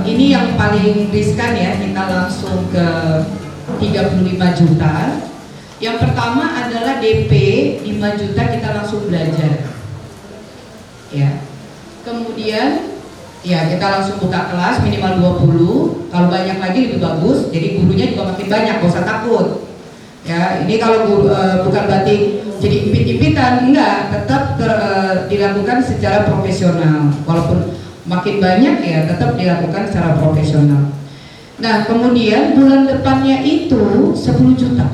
Ini yang paling riskan ya, kita langsung ke 35 juta. Yang pertama adalah DP 5 juta, kita langsung belajar ya. Kemudian ya kita langsung buka kelas minimal 20, kalau banyak lagi lebih bagus, jadi gurunya juga makin banyak, gak usah takut ya. Ini kalau guru, bukan berarti jadi impit-impitan, enggak, tetap dilakukan secara profesional, walaupun makin banyak ya tetap dilakukan secara profesional. Nah kemudian bulan depannya itu 10 juta,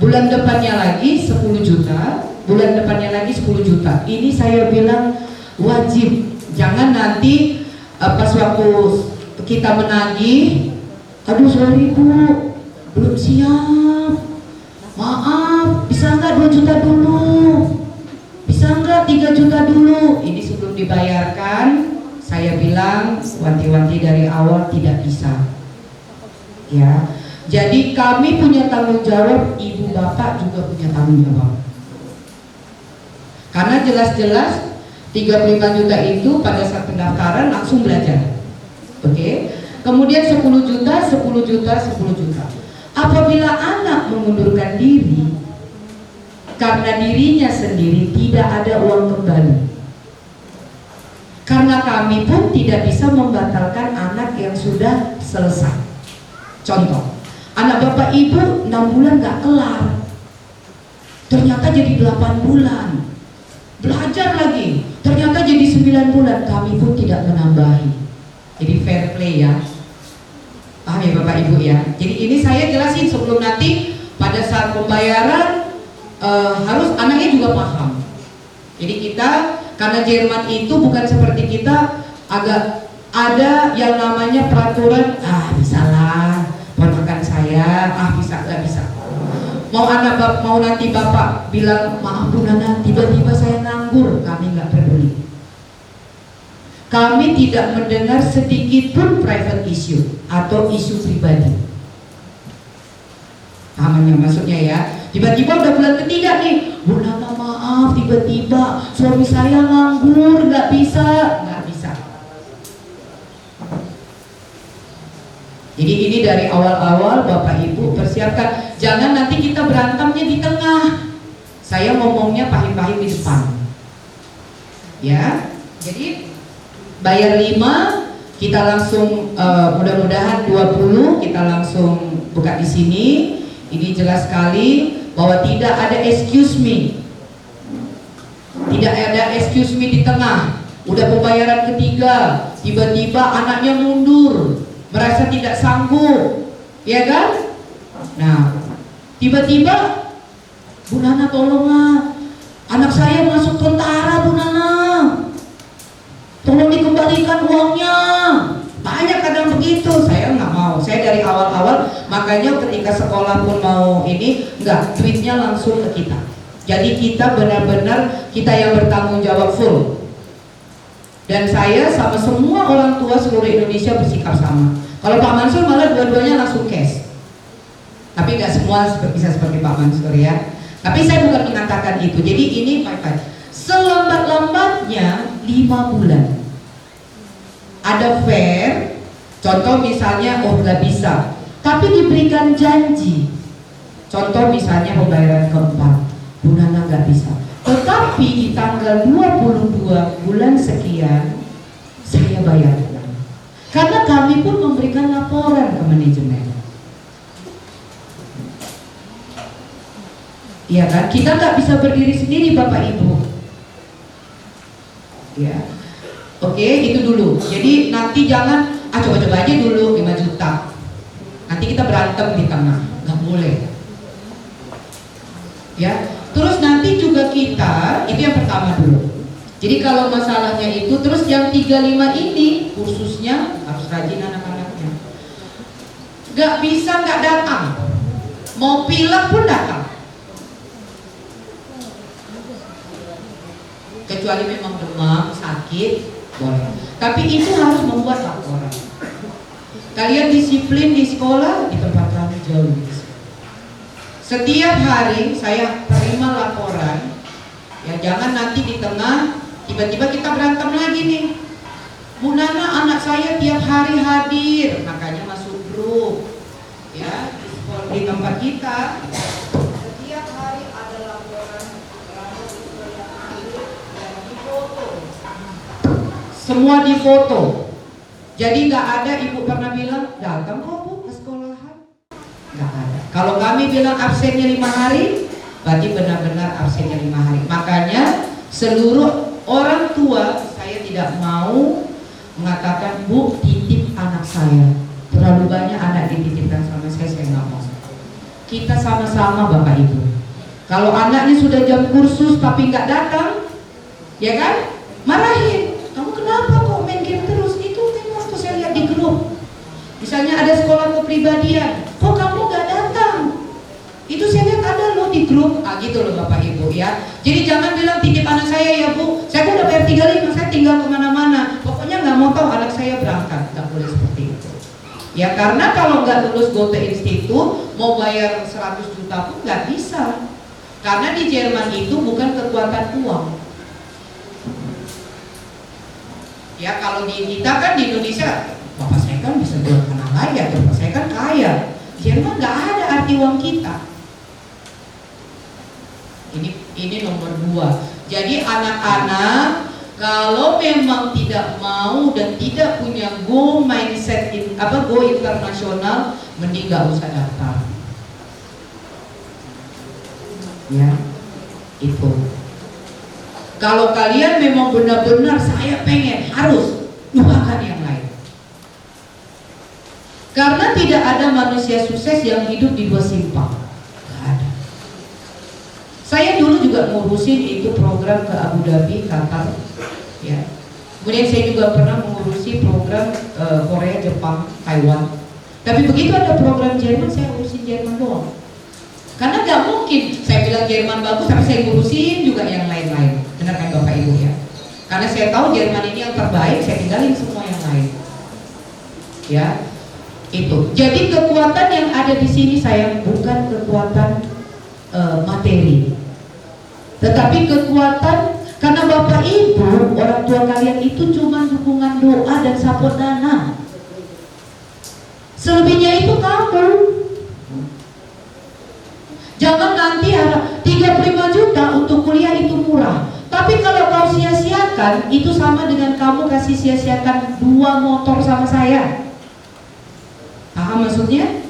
bulan depannya lagi 10 juta, bulan depannya lagi 10 juta. Ini saya bilang wajib, jangan nanti pas waktu kita menagih, aduh sorry bu, belum siap, maaf, bisa nggak 2 juta dulu, bisa nggak 3 juta dulu. Ini sebelum dibayarkan, saya bilang wanti-wanti dari awal tidak bisa ya. Jadi kami punya tanggung jawab, ibu bapak juga punya tanggung jawab, karena jelas-jelas 35 juta itu pada saat pendaftaran langsung belajar. Oke. Kemudian 10 juta, 10 juta, 10 juta. Apabila anak mengundurkan diri karena dirinya sendiri, tidak ada uang kembali. Karena kami pun tidak bisa membatalkan anak yang sudah selesai. Contoh, anak bapak ibu 6 bulan gak kelar, ternyata jadi 8 bulan, belajar lagi, ternyata jadi 9 bulan, kami pun tidak menambahi. Jadi fair play ya, paham ya bapak ibu ya. Jadi ini saya jelasin sebelum nanti pada saat pembayaran harus anaknya juga paham. Jadi kita, karena Jerman itu bukan seperti kita, agak ada yang namanya peraturan, bisa lah ponakan saya, bisa nggak bisa. Mau mau nanti bapak bilang maaf Bu Nana, tiba-tiba saya nganggur, kami nggak peduli. Kami tidak mendengar sedikit pun private issue atau isu pribadi. Pahamnya maksudnya ya. Tiba-tiba udah bulan ketiga nih, Bu Nana maaf, tiba-tiba suami saya nganggur, nggak bisa. Jadi ini dari awal-awal bapak ibu persiapkan, jangan nanti kita berantemnya di tengah. Saya ngomongnya pahit-pahit di depan ya. Jadi bayar 5, kita langsung mudah-mudahan 20 kita langsung buka di sini. Ini jelas sekali bahwa tidak ada excuse me, tidak ada excuse me di tengah. Udah pembayaran ketiga, tiba-tiba anaknya mundur, merasa tidak sanggup, ya kan? Nah, tiba-tiba Bu Nana tolonglah, anak saya masuk tentara Bu Nana, tolong dikembalikan uangnya. Banyak kadang begitu, saya nggak mau. Saya dari awal-awal, makanya ketika sekolah pun mau ini, enggak, duitnya langsung ke kita. Jadi kita benar-benar, kita yang bertanggung jawab full. Dan saya sama semua orang tua seluruh Indonesia bersikap sama. Kalau Pak Mansur malah dua-duanya langsung cash. Tapi nggak semua bisa seperti Pak Mansur ya. Tapi saya bukan mengatakan itu. Jadi ini baik-baik. Selambat-lambatnya 5 bulan. Ada fair, contoh misalnya nggak bisa, tapi diberikan janji. Contoh misalnya pembayaran keempat, Bu Nana nggak bisa, tetapi di tanggal 22 bulan sekian saya bayar. Karena kami pun memberikan laporan ke manajemen. Iya kan? Kita nggak bisa berdiri sendiri Bapak Ibu. Ya. Oke, itu dulu. Jadi nanti jangan coba-coba aja dulu 5 juta. Nanti kita berantem di tengah. Nggak boleh. Ya. Terus nanti juga kita, itu yang pertama dulu. Jadi kalau masalahnya itu, terus yang 35 ini khususnya harus rajin anak-anaknya. Gak bisa nggak datang, mau pilek pun datang. Kecuali memang demam, sakit, boleh. Tapi itu harus membuat laporan. Kalian disiplin di sekolah, di tempat kami jauh. Setiap hari saya terima laporan. Ya jangan nanti di tengah tiba-tiba kita berantem lagi nih. Bu Nana, anak saya tiap hari hadir, makanya masuk grup. Ya, di tempat kita setiap hari ada laporan siswa yang hadir dan difoto. Semua difoto. Jadi nggak ada ibu pernah bilang datang kok Bu ke sekolahan. Nggak ada. Kalau kami bilang absennya 5 hari, berarti benar-benar absennya 5 hari. Makanya seluruh orang tua saya tidak mau mengatakan Bu titip anak saya. Terlalu banyak anak dititipkan sama saya nggak mau. Kita sama-sama Bapak Ibu. Kalau anaknya sudah jam kursus tapi nggak datang, ya kan? Marahin. Kamu kenapa kok main game terus? Itu memang waktu saya lihat di grup. Misalnya ada sekolah kepribadian, kok kamu nggak datang? Itu saya lihat ada loh di grup. Gitu loh Bapak Ibu ya. Jadi jangan bilang titip anak saya ya Bu. Saya udah bayar 35, saya tinggal kemana-mana. Pokoknya nggak mau tahu anak saya berangkat. Nggak boleh seperti itu. Ya karena kalau nggak lulus Goethe Institut mau bayar 100 juta pun nggak bisa. Karena di Jerman itu bukan kekuatan uang. Ya kalau di kita kan di Indonesia, bapak saya kan bisa jual tanah raya, bapak saya kan kaya. Jerman nggak ada arti uang kita. Ini nomor 2. Jadi anak-anak kalau memang tidak mau dan tidak punya go mindset go internasional, mending gak usah daftar. Ya, itu. Kalau kalian memang benar-benar saya pengen harus lupakan yang lain. Karena tidak ada manusia sukses yang hidup di 2 simpang. Gak ada. Saya dulu juga ngurusin itu program ke Abu Dhabi, Qatar. Ya. Kemudian saya juga pernah mengurusi program Korea, Jepang, Taiwan. Tapi begitu ada program Jerman, saya urusin Jerman doang. Karena nggak mungkin saya bilang Jerman bagus, tapi saya ngurusin juga yang lain-lain. Benar kan Bapak Ibu ya? Karena saya tahu Jerman ini yang terbaik, saya tinggalin semua yang lain. Ya, itu. Jadi kekuatan yang ada di sini saya bukan kekuatan materi, tetapi kekuatan. Karena Bapak Ibu, orang tua kalian itu cuma dukungan doa dan support dana. Selebihnya itu kamu. Jangan nanti harap 35 juta untuk kuliah itu murah. Tapi kalau kau sia-siakan, itu sama dengan kamu kasih sia-siakan 2 motor sama saya. Paham maksudnya?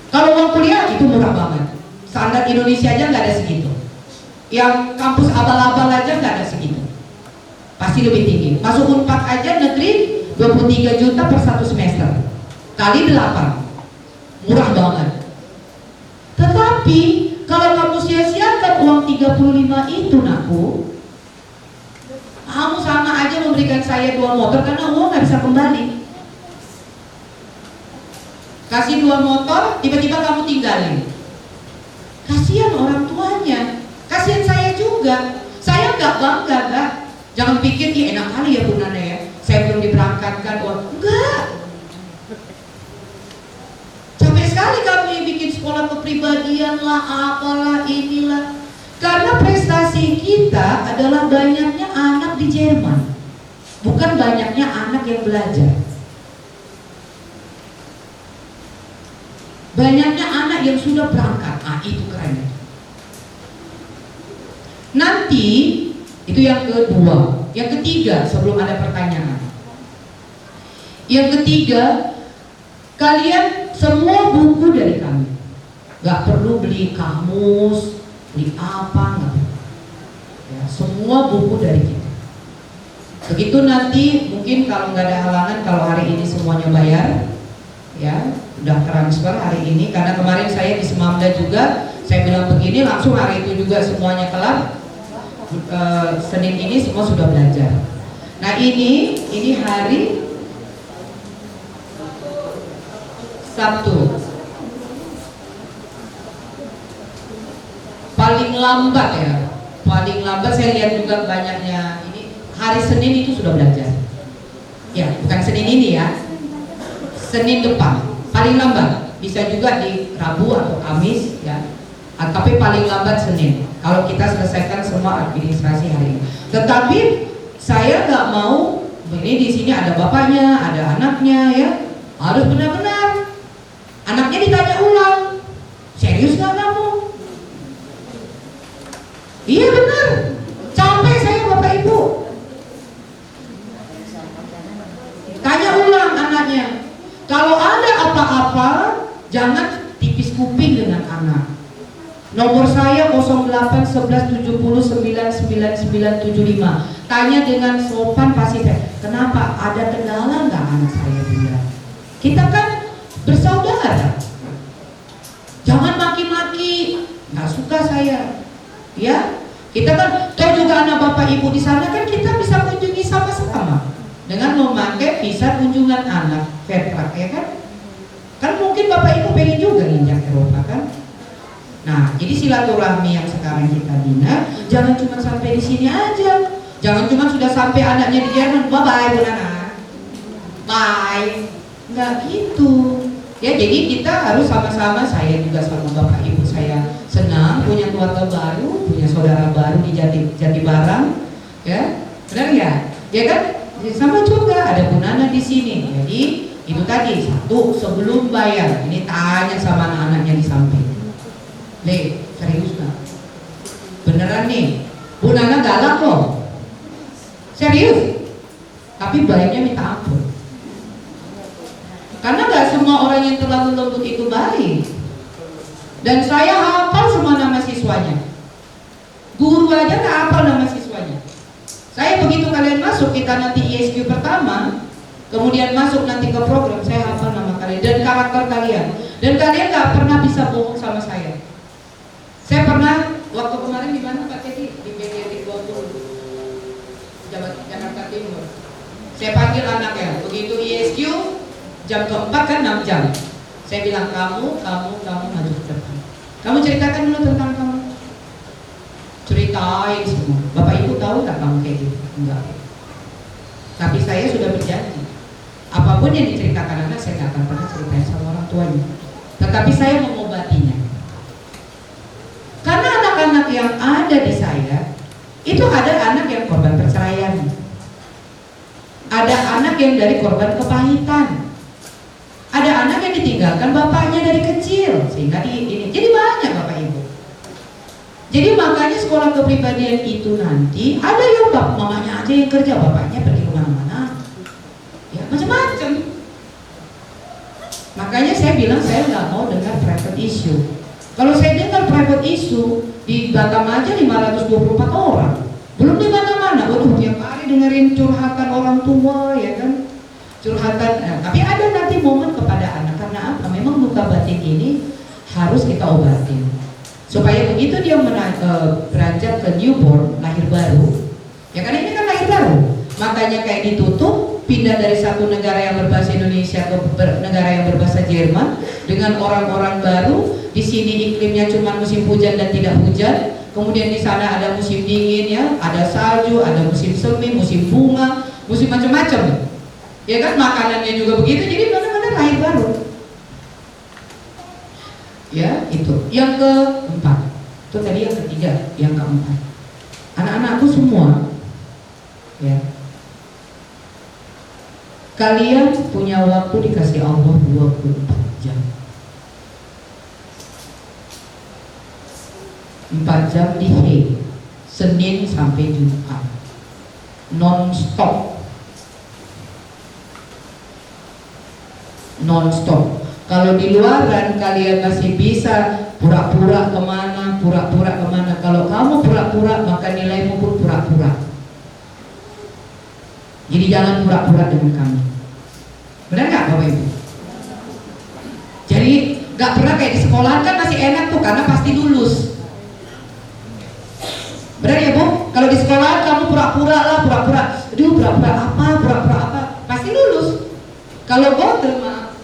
Kalau uang kuliah itu murah banget. Standar Indonesia aja nggak ada segitu. Yang kampus abal-abal aja nggak ada segitu, pasti lebih tinggi. Masuk Unpad aja negeri 23 juta per 1 semester kali 8, murah banget. Tetapi kalau kamu sia-siakan uang 35 itu nakku, kamu sama aja memberikan saya 2 motor karena uang nggak bisa kembali. Kasih 2 motor, tiba-tiba kamu tinggalin. Kasihan orang tuanya. Kasihan saya juga. Saya nggak bangga, Kak. Jangan pikir enak kali ya Bu Nana ya. Saya belum diberangkatkan enggak. Capek sekali kami bikin sekolah kepribadian lah, apalah inilah. Karena prestasi kita adalah banyaknya anak di Jerman, bukan banyaknya anak yang belajar. Banyaknya anak yang sudah berangkat. Itu keren. Nanti itu yang kedua. Yang ketiga, sebelum ada pertanyaan, yang ketiga, kalian semua buku dari kami. Gak perlu beli kamus, beli apa, gak perlu. Ya, semua buku dari kita. Begitu nanti mungkin kalau nggak ada halangan, kalau hari ini semuanya bayar, ya udah transfer hari ini. Karena kemarin saya di Semamda juga, saya bilang begini, langsung hari itu juga semuanya kelar. Senin ini semua sudah belajar. Nah ini hari Sabtu. Paling lambat ya, paling lambat saya lihat juga banyaknya ini hari Senin itu sudah belajar. Ya bukan Senin ini ya, Senin depan paling lambat. Bisa juga di Rabu atau Kamis ya. Tapi paling lambat Senin kalau kita selesaikan semua administrasi hari ini. Tetapi saya nggak mau Ini di sini ada bapaknya, ada anaknya ya. Harus benar-benar. Anaknya ditanya ulang, serius nggak kamu? Iya benar. Capek saya Bapak Ibu. Tanya ulang anaknya. Kalau ada apa-apa, jangan tipis kuping dengan anak. Nomor saya 081170999975. Tanya dengan sopan pasti saya. Kenapa? Ada kendala nggak anak saya bilang? Kita kan bersaudara. Jangan maki-maki. Nggak suka saya. Ya, kita kan. Toh juga anak Bapak Ibu di sana kan kita bisa kunjungi sama-sama dengan memakai visa kunjungan anak Vertrack, ya kan? Kan mungkin Bapak Ibu pengen juga nginjak Eropa kan? Nah, jadi silaturahmi yang sekarang kita bina jangan cuma sampai di sini aja. Jangan cuma sudah sampai anaknya di Jerman, bye bye Bu Nana, bye. Nggak gitu. Ya, jadi kita harus sama-sama. Saya juga sama Bapak Ibu saya senang punya keluarga baru, punya saudara baru di Jatibarang, ya, benar ya? Ya kan? Sama juga ada Bu Nana di sini. Jadi itu tadi satu, sebelum bayar ini tanya sama anak-anaknya di samping. Le, serius nggak? Beneran nih, Bu Nana galak loh. Serius. Tapi baiknya minta ampun. Karena nggak semua orang yang terlalu lembut itu baik. Dan saya hafal semua nama siswanya. Guru aja nggak hafal nama siswanya. Saya begitu kalian masuk, kita nanti ISQ pertama, kemudian masuk nanti ke program, saya hafal nama kalian dan karakter kalian. Dan kalian nggak pernah bisa bohong sama saya. Saya pernah waktu kemarin di mana Pak Teddy, di PDT 20 Jakarta Timur. Saya panggil anaknya, begitu ISQ jam keempat kan 6 jam. Saya bilang kamu maju ke depan. Kamu ceritakan dulu tentang kamu. Ceritain semua. Bapak Ibu tahu nggak kamu kayak gitu? Enggak. Tapi saya sudah berjanji, apapun yang diceritakan anak saya nggak akan pernah ceritain sama orang tuanya. Tetapi saya mengobatinya. Karena anak-anak yang ada di saya itu ada anak yang korban perceraian, ada anak yang dari korban kepahitan, ada anak yang ditinggalkan bapaknya dari kecil sehingga ini. Jadi banyak Bapak Ibu. Jadi makanya sekolah kepribadian itu nanti ada yang mamanya aja yang kerja, bapaknya pergi kemana-mana, ya macam-macam. Makanya saya bilang saya nggak mau dengar private issue. Kalau saya dengar private issue di Batam aja 524 orang, belum di mana-mana. Waduh, tiap hari dengerin curhatan orang tua, ya kan? Curhatan. Tapi ada nanti momen kepada anak karena apa? Memang luka batin ini harus kita obatin. Supaya begitu dia beranjak ke newborn, lahir baru, ya kan ini kan lahir baru, makanya kayak ditutup, pindah dari satu negara yang berbahasa Indonesia ke negara yang berbahasa Jerman dengan orang-orang baru. Di sini iklimnya cuma musim hujan dan tidak hujan, kemudian di sana ada musim dingin, ya, ada salju, ada musim semi, musim bunga, musim macam-macam, ya kan, makanannya juga begitu. Jadi benar-benar lahir baru. Ya, itu yang keempat. Itu tadi yang ketiga. Yang keempat, anak-anakku semua, ya, kalian punya waktu dikasih Allah 24 jam. 4 jam di Senin sampai Jumat, non-stop. Kalau di luaran kalian masih bisa pura-pura kemana. Kalau kamu pura-pura, maka nilaimu pun pura-pura. Jadi jangan pura-pura dengan kami. Benar nggak Bapak Ibu? Jadi nggak pernah kayak di sekolah kan masih enak tuh karena pasti lulus. Benar ya Bu? Kalau di sekolah kamu pura-pura lah, pura-pura apa, pasti lulus. Kalau Goethe,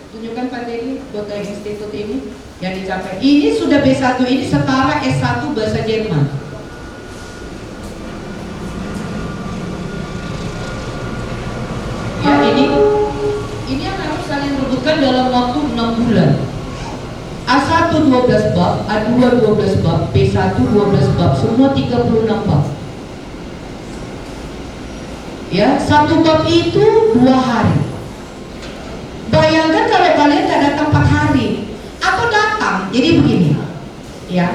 tunjukkan Pak Denny, Goethe Institute ini yang dicapai. Ini sudah B1, ini setara S1 bahasa Jerman. Ya ini yang harus kalian rebutkan dalam waktu 6 bulan. A1 12 bab, A2 12 bab, B1 12 bab, semua 36 bab. Ya, satu bab itu 2 hari. Bayangkan kalau kalian nggak datang 4 hari atau datang, jadi begini, ya.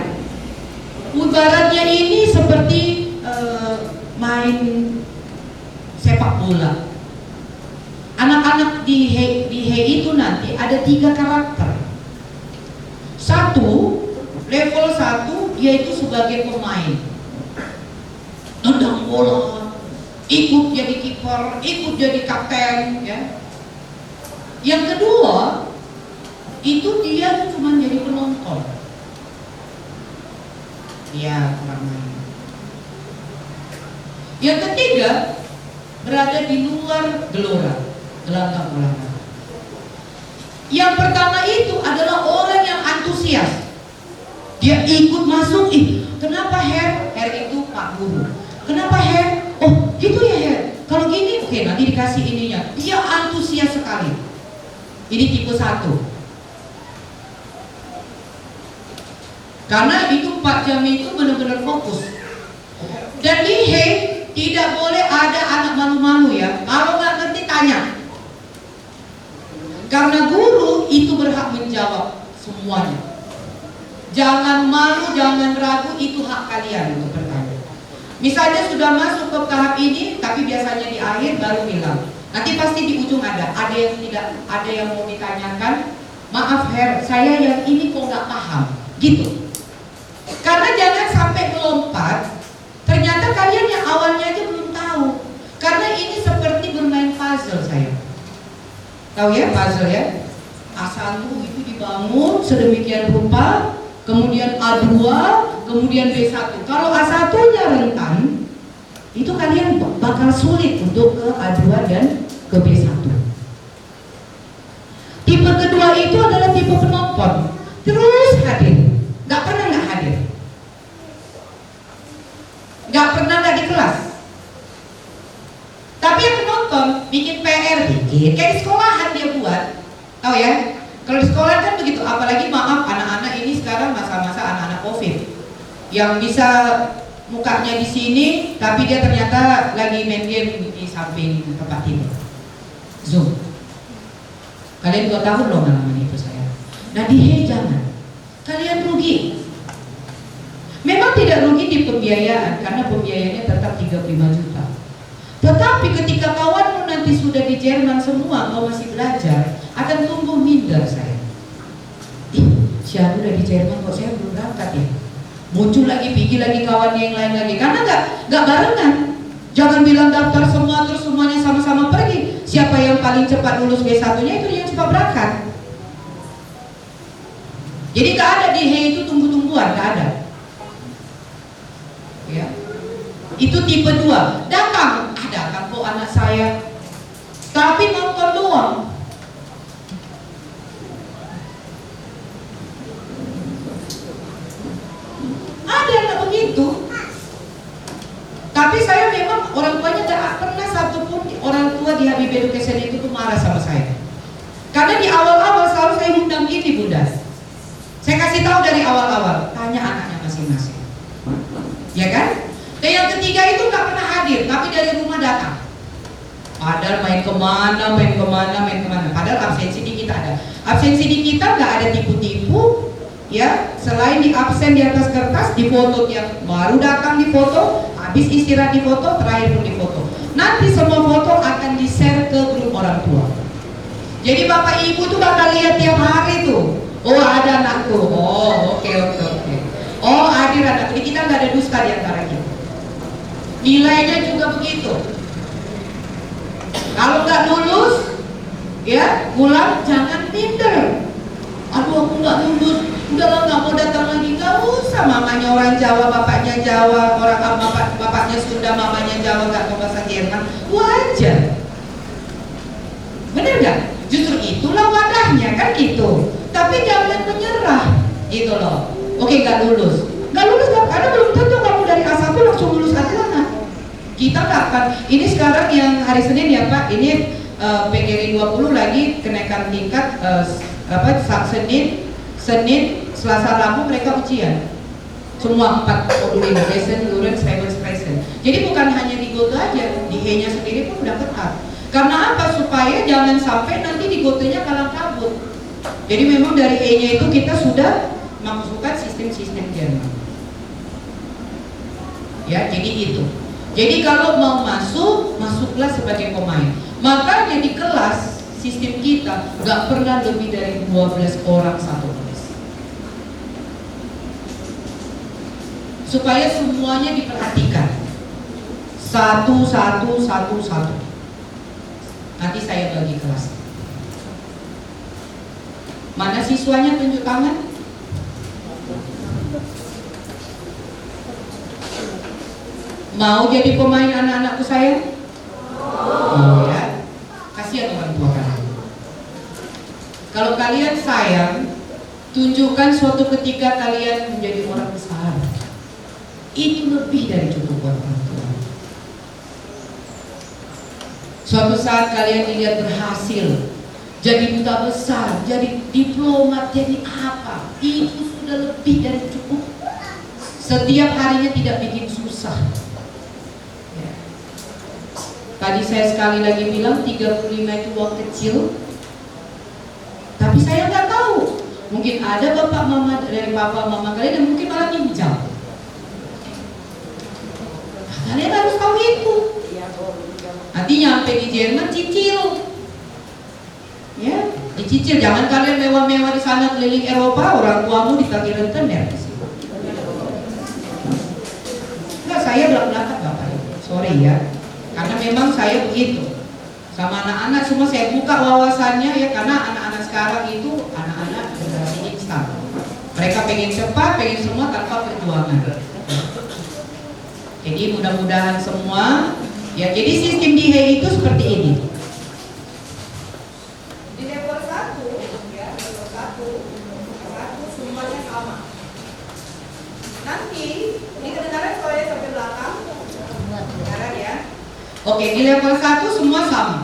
Ibaratnya ini seperti main sepak bola. Anak-anak di HEI itu nanti ada 3 karakter. Level 1 dia itu sebagai pemain, nendang bola, ikut jadi kiper, ikut jadi kapten, ya. Yang kedua itu dia cuma jadi penonton, ya, kurang main. Yang ketiga berada di luar gelora, gelanggang olahraga. Yang pertama itu adalah orang yang antusias. Dia ikut masuk, kenapa Her itu Pak Guru. Kenapa Her? Oh gitu ya Her. Kalau gini, oke, nanti dikasih ininya. Dia antusias sekali. Ini tipe 1. Karena itu 4 jam itu benar-benar fokus. Dan di HEI tidak boleh ada anak malu-malu ya. Kalau nggak ngerti tanya. Karena guru itu berhak menjawab semuanya. Jangan malu, jangan ragu, itu hak kalian untuk bertanya. Misalnya sudah masuk ke tahap ini, tapi biasanya di akhir baru bilang. Nanti pasti di ujung ada yang tidak, ada yang mau ditanyakan. Maaf Her, saya yang ini kok nggak paham, gitu. Karena jangan sampai melompat. Ternyata kalian yang awalnya aja belum tahu. Karena ini seperti bermain puzzle saya. Tahu ya puzzle ya? A1 itu dibangun sedemikian rupa, kemudian A2, kemudian B1. Kalau A1-nya rentan, itu kalian bakal sulit untuk ke A2 dan ke B1. Tipe kedua itu adalah tipe penonton, terus hadir, nggak pernah nggak hadir, nggak pernah nggak di kelas. Tapi yang penonton bikin PR, kayak di sekolahan dia buat, tahu ya? Kalau di sekolah kan begitu, apalagi maaf anak-anak ini sekarang masa-masa anak-anak COVID, yang bisa mukanya di sini, tapi dia ternyata lagi main game di samping tempat tidur, Zoom. Kalian 2 tahun loh ngalamin itu saya. Nah di HEI jangan, kalian rugi. Memang tidak rugi di pembiayaan, karena pembiayaannya tetap 35 juta. Tetapi ketika kawanmu nanti sudah di Jerman semua, kau masih belajar, akan tumbuh minder saya. Siapa udah di Jerman kok saya belum berangkat ya? Muncul lagi, pergi lagi kawannya yang lain lagi, karena nggak barengan. Jangan bilang daftar semua terus semuanya sama-sama pergi. Siapa yang paling cepat lulus B1-nya itu yang cepat berangkat. Jadi nggak ada di HEI itu tunggu-tungguan, nggak ada. Ya. Itu tipe 2. Datang kok anak saya, tapi nonton doang. Ada anak begitu. Tapi saya memang orang tuanya tidak pernah satupun orang tua di Habib Education itu tuh marah sama saya. Karena di awal-awal selalu saya undang gini Bunda. Saya kasih tahu dari awal-awal, tanya anaknya masing-masing. Ya kan? Dan yang ketiga itu nggak pernah hadir, tapi dari rumah datang. Padahal main kemana. Padahal absensi di kita ada. Absensi di kita nggak ada tipu-tipu, ya. Selain di absen di atas kertas, di foto yang baru datang di foto, habis istirahat di foto, terakhir pun di foto. Nanti semua foto akan di-share ke grup orang tua. Jadi bapak ibu tuh bakal lihat tiap hari tuh. Oh ada anakku. Oh oke. Oh hadir anak. Jadi kita nggak ada dusta di antara kita. Nilainya juga begitu. Kalau nggak lulus, ya pulang jangan minder. Aduh aku nggak lulus, udahlah nggak mau datang lagi. Nggak usah, mamanya orang Jawa, bapaknya Jawa, orang bapaknya Sunda, mamanya Jawa, nggak tahu bahasa Jerman, wajar. Bener nggak? Justru itulah wadahnya kan gitu. Tapi jangan menyerah, gitu loh. Oke nggak lulus karena belum tentu kamu dari A1 langsung lulus A2. Kita nggak akan, ini sekarang yang hari Senin ya Pak, ini PGRI 20 lagi kenaikan tingkat Senin, Selasa, Rabu mereka ujian. Semua 4 modul ini, lesson, endurance, expression. Jadi bukan hanya di GoTo aja, di HEI-nya sendiri pun bermanfaat. Karena apa? Supaya jangan sampai nanti di gotenya kalang kabut. Jadi memang dari E-nya itu kita sudah masukkan sistem-sistem Jerman. Ya, jadi itu. Jadi kalau mau masuk, masuklah sebagai pemain. Makanya di kelas sistem kita nggak pernah lebih dari 12 orang satu kelas. Supaya semuanya diperhatikan. Satu. Nanti saya bagi kelas. Mana siswanya, tunjuk tangan? Mau jadi pemain anak-anakku saya? Oh ya. Kasihan orang tua kalian. Kalau kalian sayang, tunjukkan suatu ketika kalian menjadi orang besar. Itu lebih dari cukup buat orang tua. Suatu saat kalian dilihat berhasil, jadi duta besar, jadi diplomat, jadi apa? Itu sudah lebih dari cukup. Setiap harinya tidak bikin susah. Ya. Tadi saya sekali lagi bilang 35 itu uang kecil. Tapi saya nggak tahu. Mungkin ada bapak mama dari papa mama kalian yang mungkin malah pinjam. Kalian harus tahu itu. Nanti nyampe di Jerman cicil. Ya, dicicil. Jangan kalian mewah-mewah di sana keliling Eropa, orang tuamu ditagih rentenir. Enggak, saya belak-belakan bapak. Sorry ya. Karena memang saya begitu. Sama anak-anak semua saya buka wawasannya ya, karena anak-anak sekarang itu anak-anak generasi instan. Mereka pengen cepat, pengen semua tanpa perjuangan. Jadi mudah-mudahan semua ya, jadi sistem di HEI itu seperti ini. Di level 1 ya, level 1 semuanya sama. Nanti ini kedengaran soalnya sampai belakang. Kedengaran ya. Oke, di level 1 semua sama.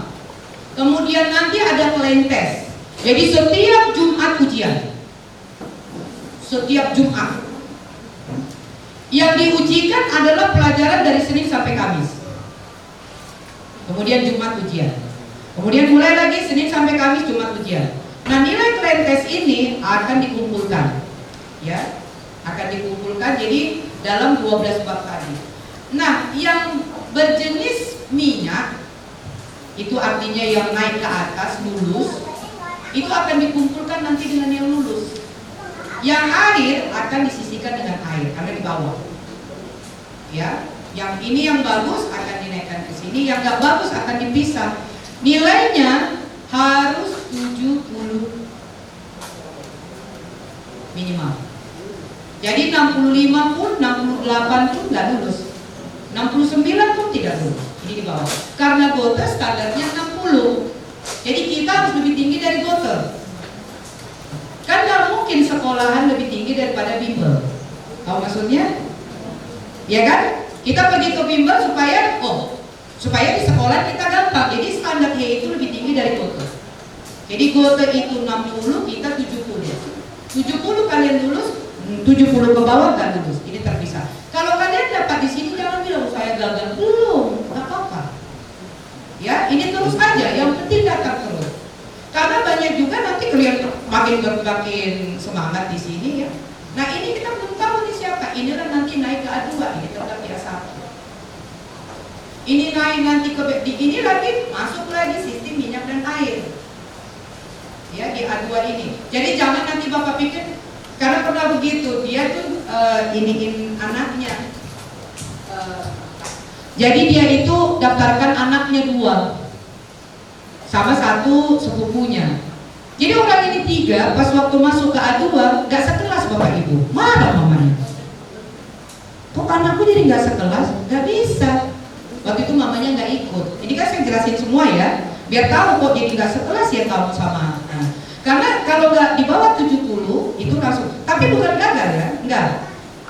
Kemudian nanti ada clean test. Jadi setiap Jumat ujian. Setiap Jumat. Yang diujikan adalah pelajaran dari Senin sampai Kamis. Kemudian Jumat ujian. Kemudian mulai lagi Senin sampai Kamis, Jumat ujian. Nah, nilai clean test ini akan dikumpulkan. Ya, akan dikumpulkan jadi dalam 12 bab tadi. Nah, yang berjenis minyak itu artinya yang naik ke atas lulus, itu akan dikumpulkan nanti dengan yang lulus. Yang air akan disisihkan dengan air karena di bawah. Ya, yang ini yang bagus akan dinaikkan ke sini, yang nggak bagus akan dipisah. Nilainya harus 70 minimal. Jadi 65 pun, 68 pun nggak lulus. 69 pun tidak lulus. Ini di bawah. Karena Gotha standarnya 60. Jadi kita harus lebih tinggi dari Gotha. Kan nggak mungkin sekolahan lebih tinggi daripada bimbel. Tahu maksudnya? Ya kan? Kita pergi ke bimbel supaya di sekolah kita gampang. Jadi standar HEI itu lebih tinggi dari Gotha. Jadi Gotha itu 60, kita 70. 70 kalian lulus, 70 ke bawah kan lulus. Ini terpisah. Kalau kalian dapat di sini jangan bilang saya gagal. Belum, nggak apa-apa. Ya, ini terus aja. Yang penting datang terus. Karena banyak juga nanti kalian makin semangat di sini ya. Nah, ini kita belum tahu nih siapa. Inilah nanti naik ke A2, ini tetap biasa. Ini naik nanti ke ini lagi masuk lagi sistem minyak dan air. Ya, di A2 ini. Jadi jangan nanti Bapak pikir karena pernah begitu, dia tuh iniin anaknya. Jadi dia itu daftarkan anaknya 2. Sama 1 sepupunya. Jadi orang ini 3 pas waktu masuk ke A2 gak sekelas Bapak Ibu. Marah mamanya. Kok anakku jadi gak sekelas? Gak bisa. Waktu itu mamanya gak ikut. Ini kan saya jelasin semua ya, biar tahu kok jadi gak sekelas ya kamu sama. Nah, karena kalau gak di bawah 70 itu langsung. Tapi bukan gagal ya, enggak.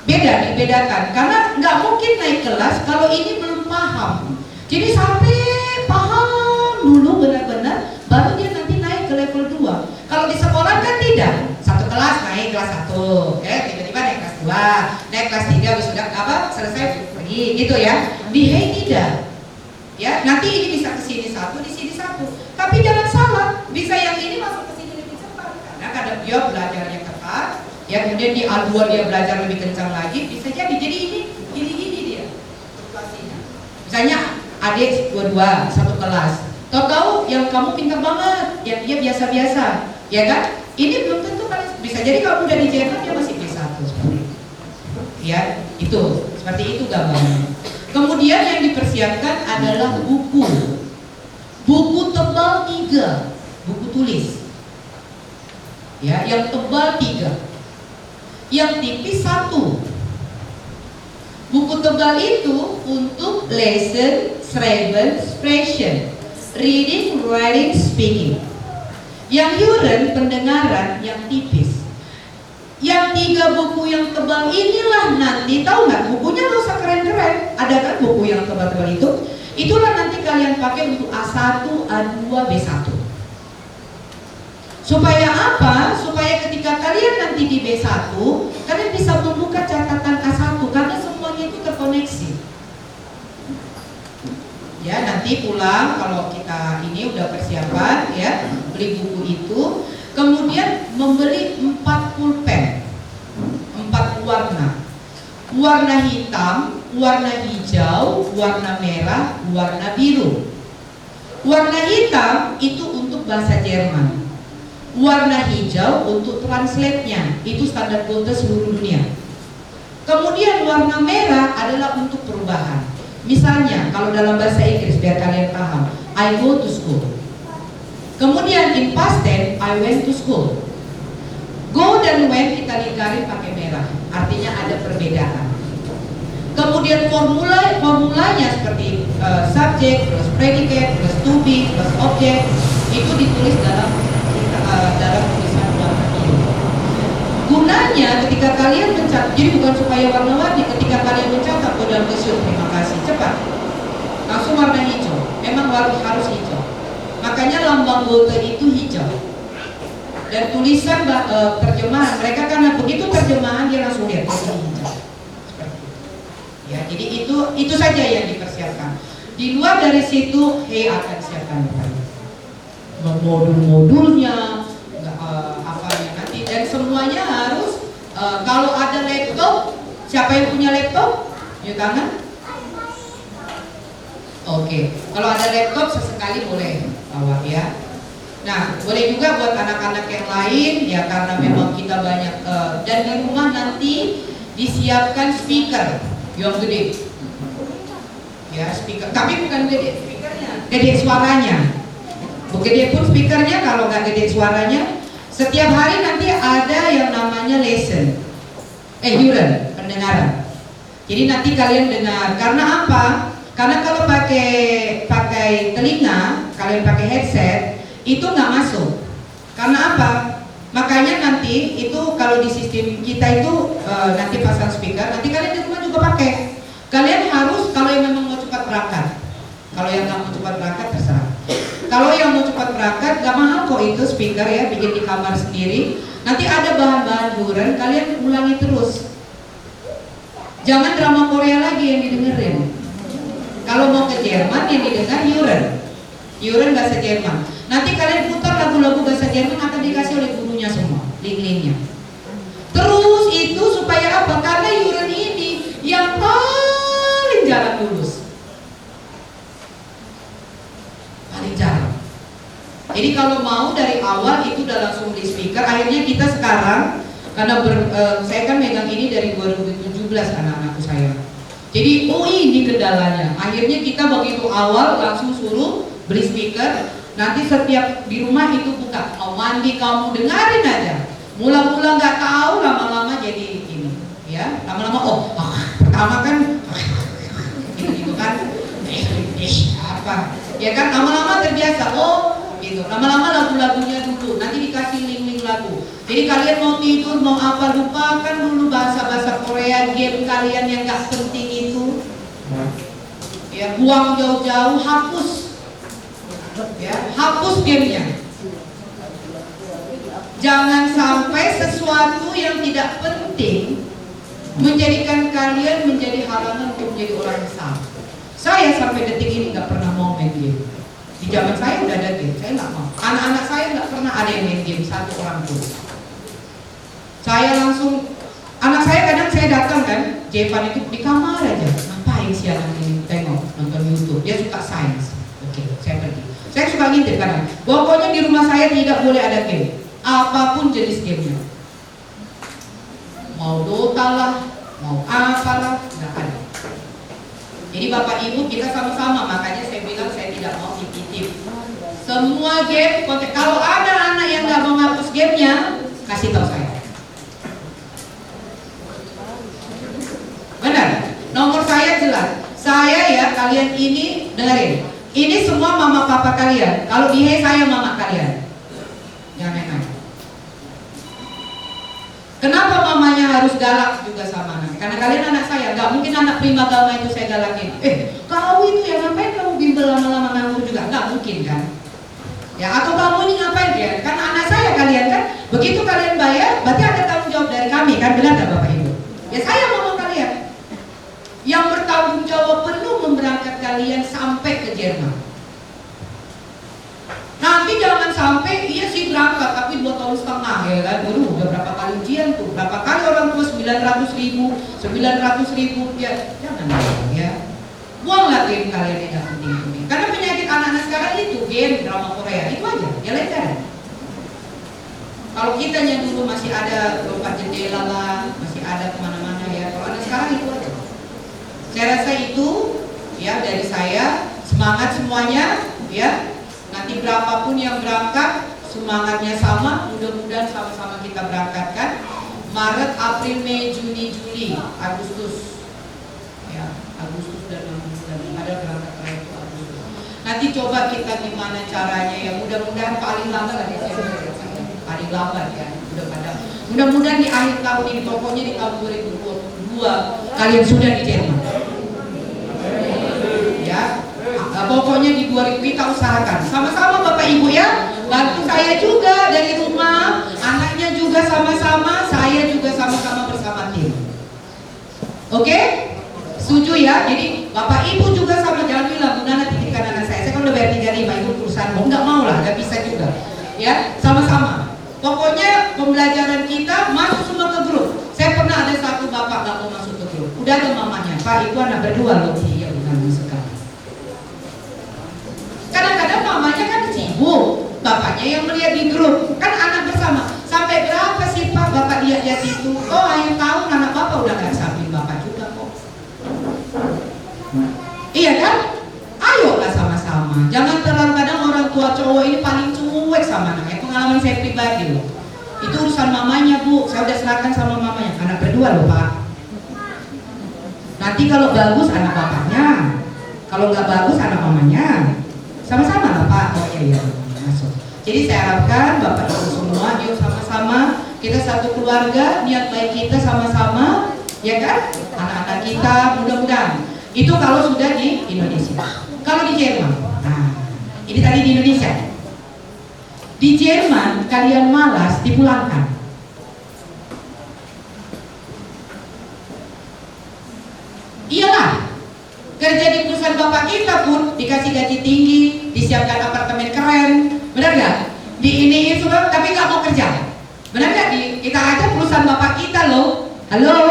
Beda, dibedakan. Karena gak mungkin naik kelas kalau ini belum paham. Jadi sampai paham dulu benar-benar baru dia nanti naik ke level 2. Kalau di sekolah kan tidak, 1 kelas naik kelas 1, tiba-tiba naik kelas 2, naik kelas 3 sudah selesai pergi gitu ya. Di HEI tidak. Ya, nanti ini bisa ke sini satu, di sini satu. Tapi jangan salah, bisa yang ini masuk ke sini lebih cepat karena kadang dia belajarnya ketat, ya kemudian di A2 dia belajar lebih kencang lagi, bisa jadi ini gini dia fluktuasinya. Misalnya adik dua-dua satu kelas, tahu yang kamu pintar banget, yang dia biasa-biasa, ya kan? Ini belum tentu kan, bisa jadi kamu udah di Jerman dia masih B1 seperti itu. Ya, itu seperti itu gambarnya. Kemudian yang dipersiapkan adalah buku. Buku tebal 3, buku tulis. Ya, yang tebal 3. Yang tipis 1. Buku tebal itu untuk lesson, schreiben, sprechen, reading, writing, speaking. Yang Huren pendengaran yang tipis. Yang 3 buku yang tebal inilah nanti, tahu nggak, bukunya nggak usah keren-keren. Ada kan buku yang tebal-tebal itu? Itulah nanti kalian pakai untuk A1, A2, B1. Supaya apa? Supaya ketika kalian nanti di B1, kalian bisa membuka catatan A1 karena semuanya itu terkoneksi. Ya, nanti pulang kalau kita ini udah persiapan ya, beli buku itu, kemudian membeli 4 pulpen, 4 warna. Warna hitam, warna hijau, warna merah, warna biru. Warna hitam itu untuk bahasa Jerman. Warna hijau untuk translate-nya, itu standar Goethe seluruh dunia. Kemudian warna merah adalah untuk perubahan. Misalnya kalau dalam bahasa Inggris biar kalian paham, I go to school. Kemudian in past tense, I went to school. Go dan went kita lingkarin pakai merah, artinya ada perbedaan. Kemudian formulanya seperti subject plus predicate plus to be plus object itu ditulis dalam tulisan warna biru. Gunanya ketika kalian mencatat, jadi bukan supaya warna-warni, ketika kalian mencatat dalam kesud, terima kasih, cepat, langsung warna hijau. Memang harus hijau. Makanya lambang Goethe itu hijau. Dan tulisan terjemahan mereka karena begitu terjemahan dia langsung lihat ini hijau. Seperti itu. Ya, jadi itu saja yang dipersiapkan. Di luar dari situ, akan siapkan modul-modulnya, apanya nanti, dan semuanya harus kalau ada laptop, siapa yang punya laptop? Yuk tangan. Oke, kalau ada laptop sesekali boleh bawa ya. Nah, boleh juga buat anak-anak yang lain ya, karena memang kita banyak dan di rumah nanti disiapkan speaker yang gede. Ya, speaker, tapi bukan gede speakernya, gede suaranya. Gede pun speakernya, kalau nggak gede suaranya. Setiap hari nanti ada yang namanya lesson, Huren, pendengaran. Jadi nanti kalian dengar. Karena apa? Karena kalau pakai telinga, kalian pakai headset, itu nggak masuk. Karena apa? Makanya nanti itu kalau di sistem kita itu nanti pasang speaker, nanti kalian di rumah juga pakai. Kalian harus, kalau yang memang mau cepat berangkat, kalau yang nggak mau cepat berangkat terserah. Kalau yang mau cepat berangkat, gak mahal kok itu speaker ya, bikin di kamar sendiri. Nanti ada bahan-bahan Huren, kalian ulangi terus. Jangan drama Korea lagi yang didengerin. Kalau mau ke Jerman yang didengar Huren bahasa Jerman. Nanti kalian putar lagu-lagu bahasa Jerman akan dikasih oleh gurunya semua, link-linknya. Terus itu supaya apa? Karena Huren ini yang paling jalan lulus. Jarang. Jadi kalau mau dari awal itu udah langsung beli speaker. Akhirnya kita sekarang karena saya kan megang ini dari 2017 anak-anakku saya. Jadi ini kendalanya. Akhirnya kita begitu awal langsung suruh beli speaker. Nanti setiap di rumah itu buka, mau mandi kamu dengarin aja. Mula-mula nggak tahu, lama-lama jadi ini, ya. Lama-lama pertama kan gitu kan, apa? Ya kan, lama-lama terbiasa, gitu. Lama-lama lagu-lagunya dulu, nanti dikasih link-link lagu. Jadi kalian mau tidur, mau apa, lupakan dulu bahasa-bahasa Korea, game kalian yang gak penting itu. Ya, buang jauh-jauh, hapus. Ya, hapus gamenya. Jangan sampai sesuatu yang tidak penting menjadikan kalian menjadi halangan untuk menjadi orang besar. Saya sampai detik ini nggak pernah mau main game. Di zaman saya udah ada game, saya nggak mau. Anak-anak saya nggak pernah ada yang main game, satu orang pun. Saya langsung, anak saya kadang saya datang kan, Jevan itu di kamar aja. Ngapain sih anak ini tengok nonton YouTube? Dia suka sains. Oke, saya pergi. Saya suka ngintip kadang. Pokoknya di rumah saya tidak boleh ada game, apapun jenis gamenya. Mau Dota lah, mau apalah, nggak ada. Jadi Bapak Ibu kita sama-sama, makanya saya bilang saya tidak mau titip. Semua game, kalau ada anak yang nggak mau ngapus gamenya, kasih tahu saya. Benar, nomor saya jelas. Saya ya, kalian ini dengerin. Ini semua mama papa kalian. Kalau di saya mama kalian. Jangan main-main. Kenapa mamanya harus galak juga sama anak? Karena kalian anak saya, nggak mungkin anak prima gama itu saya galakin. Kau itu ya ngapain kamu bimbel lama-lama nganggur juga? Nggak mungkin kan? Ya atau kamu ini ngapain ya? Kan anak saya kalian kan. Begitu kalian bayar, berarti ada tanggung jawab dari kami kan? Benar nggak Bapak Ibu? Ya saya mama kalian yang bertanggung jawab penuh memberangkat kalian sampai ke Jerman. Nanti jangan sampai iya sih berangkat tapi 2 tahun setengah ya kan. Udah berapa kali ujian tuh, berapa kali orang tua 900.000 ya jangan ya. Buanglah game kalian yang gak penting-penting. Karena penyakit anak-anak sekarang itu game drama Korea itu aja, ya lain. Kalau kitanya dulu masih ada lompat jendela lah, masih ada kemana-mana ya. Kalau anak sekarang itu aja. Saya rasa itu ya dari saya, semangat semuanya ya. Nanti berapapun yang berangkat, semangatnya sama, mudah-mudahan sama-sama kita berangkatkan. Maret, April, Mei, Juni, Juli, Agustus. Ya, Agustus dan ada berangkat itu Agustus. Nanti coba kita gimana caranya ya, mudah-mudahan paling lambat lah Desember. Paling lambat ya, mudah-mudahan di akhir tahun ini, pokoknya di tahun 2022 kalian sudah di Jerman. Ya. Pokoknya di 2000 kita usahakan sama-sama Bapak Ibu ya, bantu saya juga dari rumah, anaknya juga sama-sama, saya juga sama-sama bersama tim. Oke? Setuju ya? Jadi Bapak Ibu juga sama, jangan bilang Bu Nana titipkan anak saya kan udah bayar 35 itu perusahaan, nggak mau lah, nggak bisa juga ya, sama-sama. Pokoknya pembelajaran kita masuk semua ke grup. Saya pernah ada satu bapak nggak mau masuk ke grup, udah ada mamanya, Pak itu anak berdua loh, iya bukan sekali. Kadang-kadang mamanya kan sibuk, bapaknya yang melihat di grup, kan anak bersama. Sampai berapa sih Pak Bapak lihat-lihat itu? Oh akhir tahun anak Bapak udah gak samping Bapak juga kok. Iya kan? Ayolah sama-sama. Jangan terlalu, kadang orang tua cowok ini paling cuek sama anaknya. Pengalaman saya pribadi loh. Itu urusan mamanya Bu, saya udah serahkan sama mamanya. Anak berdua loh Pak. Nanti kalau bagus anak bapaknya, kalau nggak bagus anak mamanya. Sama-sama lah Pak. Oh iya masuk. Jadi saya harapkan Bapak Ibu semua, yuk sama-sama kita satu keluarga, niat baik kita sama-sama, ya kan? Anak-anak kita mudah-mudahan. Itu kalau sudah di Indonesia. Kalau di Jerman, nah ini tadi di Indonesia. Di Jerman kalian malas dipulangkan. Iyalah. Kerja di perusahaan bapak kita pun dikasih gaji tinggi, disiapkan apartemen keren, benar nggak? Di ini semua, tapi nggak mau kerja, benar nggak? Kita aja perusahaan bapak kita loh, halo,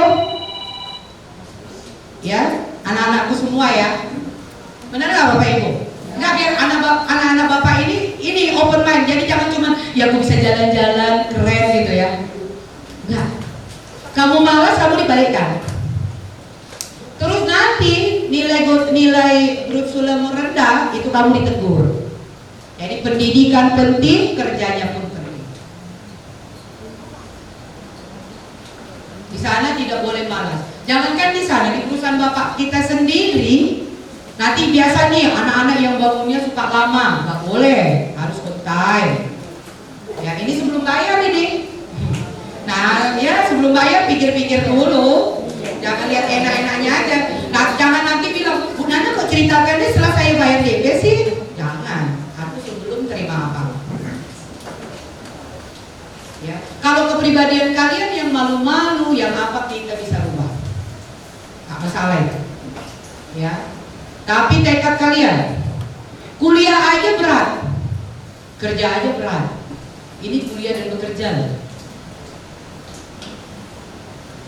ya, anak-anakku semua ya, benar nggak bapak ibu? Nggak, biar anak-anak bapak ini open mind, jadi jangan cuma ya aku bisa jalan-jalan keren gitu ya, nggak. Kamu malas kamu dibalikkan. Terus nanti nilai Brutsulam rendah itu kamu ditegur. Jadi pendidikan penting, kerjanya pun penting. Di sana tidak boleh malas. Jangankan di sana, di perusahaan bapak kita sendiri, nanti biasa nih anak-anak yang bangunnya suka lama, nggak boleh, harus on time. Ya ini sebelum bayar ini. Nah ya sebelum bayar pikir-pikir dulu. Jangan lihat enak-enaknya aja. Nah, jangan nanti bilang, Bu Nana kok ceritakannya setelah saya bayar DP sih? Jangan, aku sebelum terima apa. Ya, kalau kepribadian kalian yang malu-malu, yang apa kita bisa rubah. Gak masalah itu. Ya, Tapi tekad kalian, kuliah aja berat, kerja aja berat. Ini kuliah dan bekerja loh.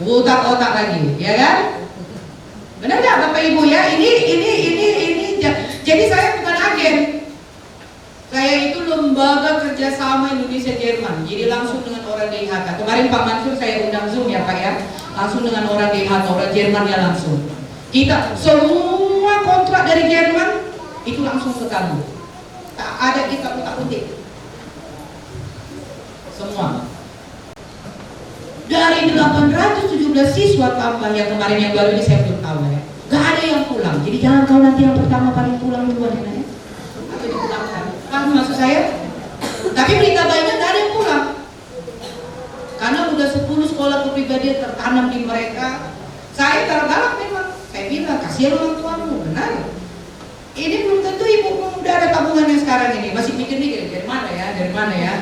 Otak-otak lagi, ya kan? Benar nggak Bapak Ibu ya? Ini. Jadi saya bukan agen. Saya itu lembaga kerjasama Indonesia Jerman. Jadi langsung dengan orang DIHK. Kemarin Pak Mansur saya undang Zoom ya Pak ya. Langsung dengan orang DIHK, orang Jermannya langsung. Kita semua kontrak dari Jerman itu langsung ke kamu. Tak ada kita utak-utik. Semua. Dari 817 siswa tambah yang kemarin yang baru ini saya belum tahu ya. Gak ada yang pulang. Jadi jangan kau nanti yang pertama paling pulang duluan ya. Atau dipulangkan. Paham maksud saya? Tapi berita baiknya gak ada yang pulang. Karena udah 10 sekolah kepribadian tertanam di mereka. Saya tergalak memang. Saya bilang kasihan orang tuamu, benar. Ini belum tentu ibu udah ada tabungan yang sekarang ini. Masih mikir-mikir dari mana ya.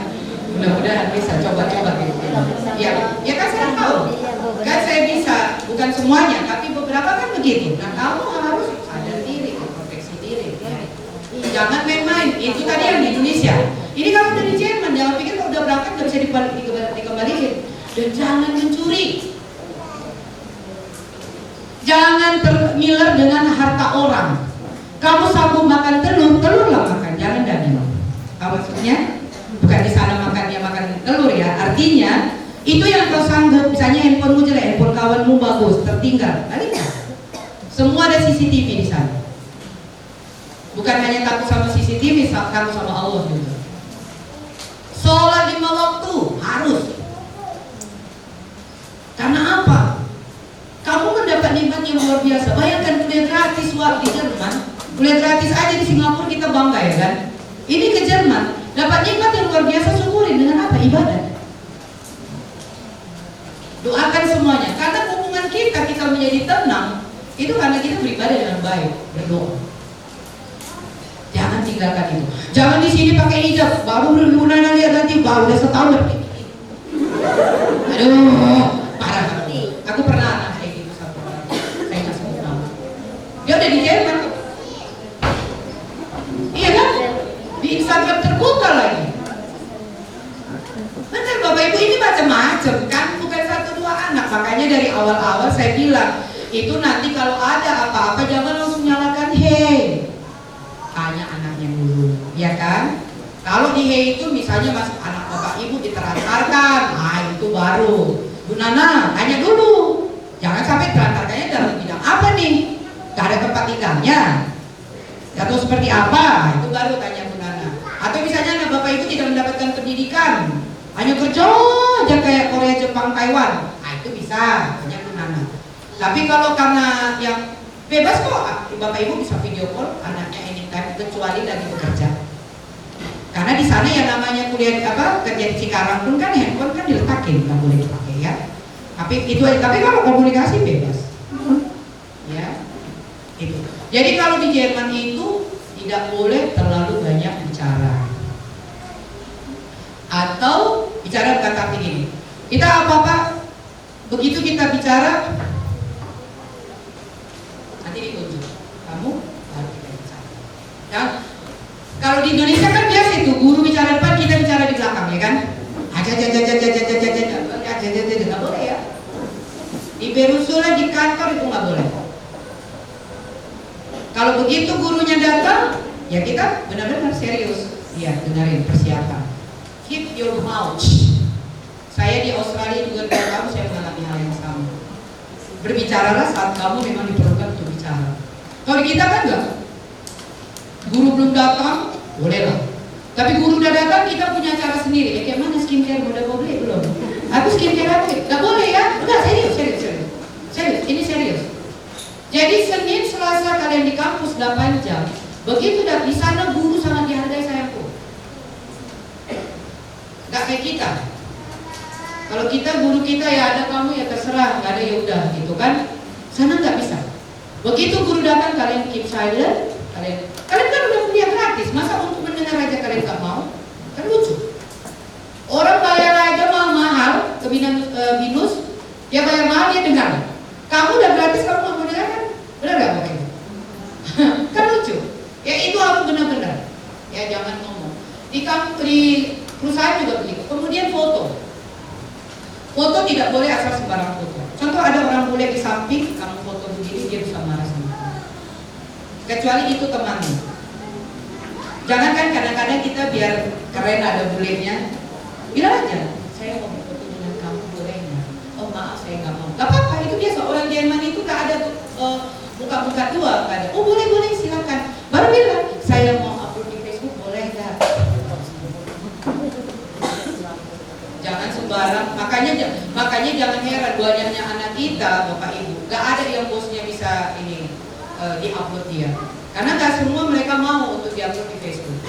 Mudah-mudahan bisa coba-coba gitu. Ya kan saya tahu. Kan saya bisa, bukan semuanya, tapi beberapa kan begitu. Nah kamu harus sadar diri, proteksi diri. Ya. Jangan main-main. Itu tadi yang di Indonesia. Ini kalau dari Jerman, jangan pikir kalau udah berangkat nggak bisa dikembalikan. Dan jangan mencuri. Jangan tergiler dengan harta orang. Kamu sanggup makan telurlah makan, jangan daging. Apa maksudnya? Bukan di sana makan dia makan telur ya. Artinya itu yang kau sanggup. Misalnya handphonemu jelek, handphone kawanmu bagus, tertinggal, balikkan. Semua ada CCTV di sana. Bukan hanya takut sama CCTV, takut sama Allah juga. Sholat 5 waktu harus. Karena apa? Kamu mendapat nikmat yang luar biasa. Bayangkan kuliah gratis di Jerman. Kuliah gratis aja di Singapura kita bangga ya kan. Ini ke Jerman. Dapat nikmat yang luar biasa, syukurin dengan apa? Ibadah. Doakan semuanya. Karena hubungan kita menjadi tenang, itu karena kita beribadah dengan baik, berdoa. Jangan tinggalkan itu. Jangan di sini pakai hijab, baru bulan lihat nanti baru udah setahun pakai. Aduh, parah. Aku pernah anak kayak gitu satu orang. Saya nggak sebut nama. Dia udah di Jerman. Iya kan? Di Instagram terbuka lagi. Benar Bapak Ibu, ini macam-macam kan, bukan 1-2 anak. Makanya dari awal-awal saya bilang, itu nanti kalau ada apa-apa jangan langsung nyalakan hey. Tanya anaknya dulu, ya kan? Kalau di hey itu misalnya masuk anak Bapak Ibu diterantarkan, nah itu baru. Bu Nana, tanya dulu. Jangan sampai terantarkannya dalam bidang apa nih? Gak ada tempat tinggalnya. Atau seperti apa? Itu baru tanya Bu Nana. Atau misalnya anak Bapak Ibu tidak mendapatkan pendidikan, hanya kerja aja kayak Korea, Jepang, Taiwan. Nah itu bisa, tanya Bu Nana. Tapi kalau karena yang bebas kok, Bapak Ibu bisa video call anaknya anytime, kecuali lagi bekerja. Karena di sana yang namanya kuliah kerja di Cikarang pun kan handphone kan diletakin, nggak boleh dipakai ya. Tapi kalau komunikasi bebas, ya itu. Jadi kalau di Jerman itu tidak boleh terlalu banyak bicara, atau bicara bukan tapi gini. Kita apa begitu kita bicara nanti ditunjuk, kamu baru kita bicara. Ya? Kalau di Indonesia kan biasa itu, guru bicara depan, kita bicara di belakang, ya kan? Aja, nggak boleh ya. Di Berusula, di kantor itu nggak boleh. Kalau begitu gurunya datang, ya kita benar-benar serius. Ya, dengerin, persiapan. Keep your mouth. Saya di Australia juga dengan kamu, saya mengalami hal yang sama. Berbicaralah saat kamu memang diperlukan untuk bicara. Kalau di kita kan enggak. Guru belum datang, boleh lah. Tapi guru udah datang, kita punya cara sendiri. Ya kayak mana skincare, udah boleh belum? Aku skincare aku, nggak boleh ya? Enggak, serius. Ini serius. Jadi Senin, Selasa kalian di kampus 8 jam. Begitu dah di sana guru sangat dihargai sayangku. Nggak kayak kita. Kalau kita guru kita ya ada kamu ya terserah, nggak ada ya udah gitu kan. Sana nggak bisa. Begitu guru datang kalian keep silent. Kalian kan udah kuliah gratis, masa untuk mendengar aja kalian gak mau? Kan lucu. Orang bayar aja mahal ke binus, dia bayar mahal dia dengar. Kamu udah gratis, kamu gak mau dengar kan? Benar gak Bapak Ibu? jangan ngomong. Di perusahaan juga begitu. Kemudian foto. Foto tidak boleh asal sembarang foto. Contoh ada orang bule di samping, kamu foto begini, dia bisa marah sama kamu. Kecuali itu temanmu. Jangan kan kadang-kadang kita biar keren ada bulenya, bilang aja, saya mau foto dengan kamu, boleh nggak? Oh maaf, saya nggak mau. Gak apa-apa, itu biasa. Orang Jerman itu gak ada buka-buka dua, gak ada. Oh boleh, silakan. Baru bilang, saya mau upload di Facebook, boleh nggak? Jangan sembarang. Makanya jangan heran banyaknya anak kita, Bapak Ibu, gak ada yang bosnya bisa ini diupload dia. Karena gak semua mereka mau untuk diupload di Facebook.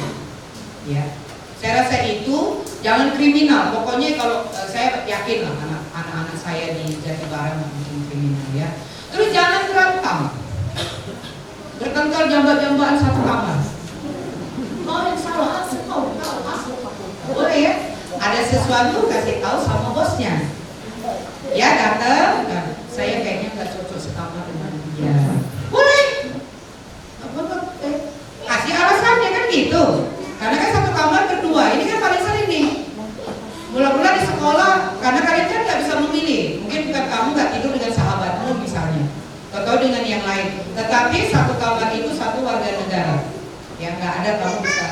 Ya, saya rasa itu jangan kriminal. Pokoknya kalau saya yakin lah anak-anak saya di Jatibarang mungkin kriminal ya. Terus jangan berantem, bertengkar jambak-jambakan satu kamar. Oh yang salah aku, boleh ya? Ada sesuatu kasih tahu sama bosnya. Ya datang, saya kayaknya nggak cocok sekamar dengan dia. Boleh. Kasih alasannya kan gitu. Karena kan satu kamar berdua. Ini kan paling sering nih. Mula-mula di sekolah, karena kalian kan nggak bisa memilih. Mungkin bukan kamu nggak tidur dengan sahabatmu misalnya, atau dengan yang lain. Tetapi satu kamar itu satu warga negara. Ya nggak ada kamu bisa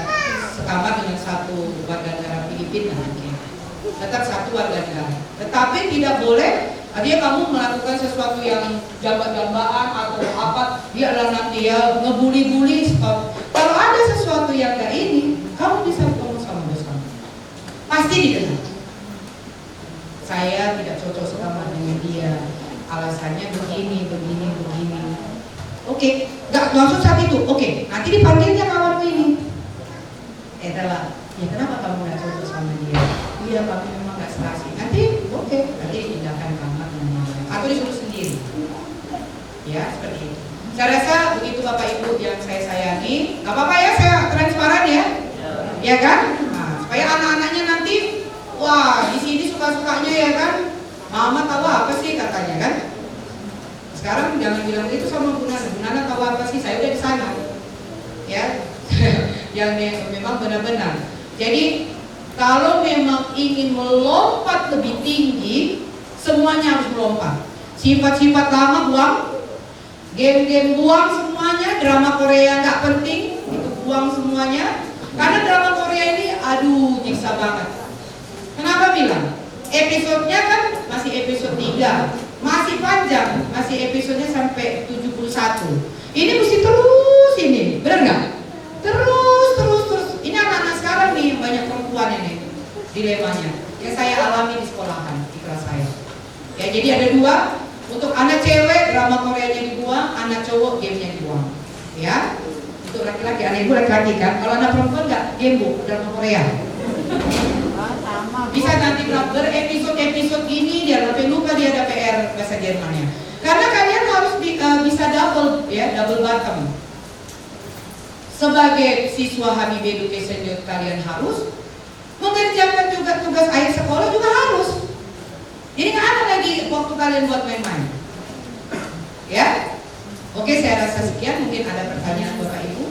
sekamar dengan satu warga negara Filipina mungkin. Tetap satu warga negara. Tetapi tidak boleh dia kamu melakukan sesuatu yang jambak-jambakan atau apa, dia adalah dia ngebully-bully, stop. Kalau ada sesuatu yang kayak ini, kamu bisa ngomong sama bos kamu. Pasti didengar. Saya tidak cocok sekamar dengan dia. Alasannya begini. Oke, nggak maksud saat itu. Oke, nanti dipanggilnya kawanmu ini. Adalah, ya kenapa kamu nggak cocok sama dia? Iya, kamu memang nggak serasi. Nanti, oke, nanti tindakan kamar atau disuruh sendiri. Ya, seperti itu. Saya rasa begitu Bapak Ibu yang saya sayangi. Gak apa-apa ya, saya transparan ya. Ya kan? Nah, supaya anak-anaknya nanti, wah di sini suka-sukanya ya kan. Mama tahu apa sih katanya kan? Sekarang jangan bilang itu sama Bu Nana. Bu Nana tahu apa sih? Saya udah di sana. Ya, yang memang benar-benar. Jadi kalau memang ingin melompat lebih tinggi, semuanya harus melompat. Sifat-sifat lama buang, game-game buang semuanya, drama Korea nggak penting, itu buang semuanya. Karena drama Korea ini, aduh, nyiksa banget. Kenapa bilang? Episodenya kan masih episode 3, masih panjang, masih episodenya sampai 71. Ini mesti terus ini, benar nggak? Terus. Ini anak-anak sekarang nih banyak perempuan ini dilemanya. Yang saya alami di sekolahan, di kelas saya. Ya jadi ada dua. Untuk anak cewek drama Koreanya dibuang, anak cowok gamenya dibuang. Ya. Untuk laki-laki, anak ibu laki-laki kan. Kalau anak perempuan nggak game bu, drama Korea. Bisa nanti berepisode gini dia sampai lupa dia ada PR bahasa Jermannya. Karena kalian harus bisa double bottom. Sebagai siswa Habib Education kalian harus mengerjakan juga tugas akhir sekolah juga harus. Jadi nggak ada lagi waktu kalian buat main-main. Ya, oke saya rasa sekian. Mungkin ada pertanyaan Bapak Ibu.